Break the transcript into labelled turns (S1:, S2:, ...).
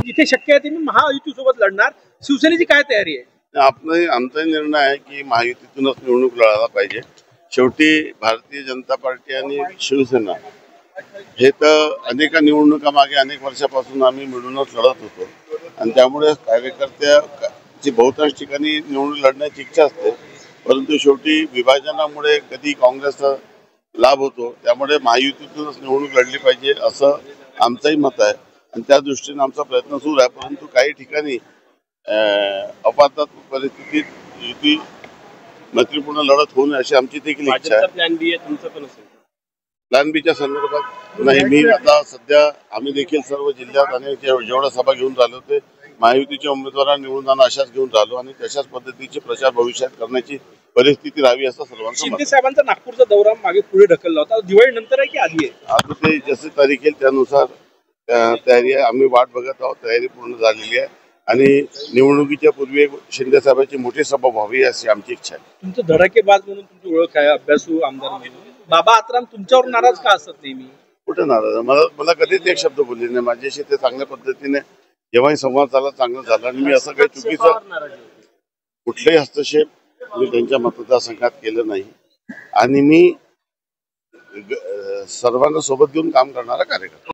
S1: जिथे शक्य आहे ते मी महायुतीसोबत लढणार. शिवसेनेची काय तयारी आहे?
S2: आमचा निर्णय आहे की महायुतीतूनच निवडणूक लढायला पाहिजे. शेवटी भारतीय जनता पार्टी आणि शिवसेना हे तर अनेक निवडणुका मागे अनेक वर्षापासून आम्ही मिळूनच लढत होतो आणि त्यामुळे कार्यकर्त्याची बहुतांश ठिकाणी निवडणूक लढण्याची इच्छा असते. परंतु शेवटी विभाजनामुळे कधी काँग्रेसचा लाभ होतो, त्यामुळे महायुतीतूनच निवडणूक लढली पाहिजे असं आमचंही मत आहे आणि त्या दृष्टीने आमचा प्रयत्न सुरू आहे. परंतु काही ठिकाणी अपवादात्मक परिस्थितीत युती मैत्रीपूर्ण लढत होऊ नये अशी आमची देखील इच्छा आहे.
S1: प्लॅन बी आहे तुमचं पण असेल?
S2: प्लॅन बीच्या संदर्भात नाही. मी आता सध्या आम्ही देखील सर्व जिल्ह्यात आणि जेवढ्या सभा घेऊन राहिलो ते महायुतीच्या उमेदवारांना निवडून आणा अशाच घेऊन राहिलो आणि तशाच पद्धतीचे प्रचार भविष्यात करण्याची परिस्थिती राहावी असं सर्वांचं
S1: शिंदे साहेबांचा नागपूरचा दौरा मागे पुढे ढकलला होता. दिवाळी नंतर आहे की आधी आहे?
S2: आता ते जसे तारीख येईल त्यानुसार तयारी आहे. आम्ही वाट बघत आहोत. तयारी पूर्ण झालेली आहे आणि निवडणुकीच्या पूर्वी शिंदे साहेबांची मोठी सभा व्हावी अशी आमची इच्छा आहे.
S1: तुमचं धडाकेबाज म्हणून तुमची ओळख आहे, अभ्यासू आमदार म्हणून. बाबा आत्राम तुमच्यावर नाराज का असतात नेहमी?
S2: कुठे नाराज? मला कधीच एक शब्द बोलले नाही. माझ्याशी ते चांगल्या पद्धतीने जेव्हाही संवाद झाला चांगला झाला आणि मी असं काही चुकीचं कुठलाही हस्तक्षेप मी त्यांच्या मतदारसंघात केलं नाही आणि मी सर्वांना सोबत घेऊन काम करणारा कार्यकर्ता.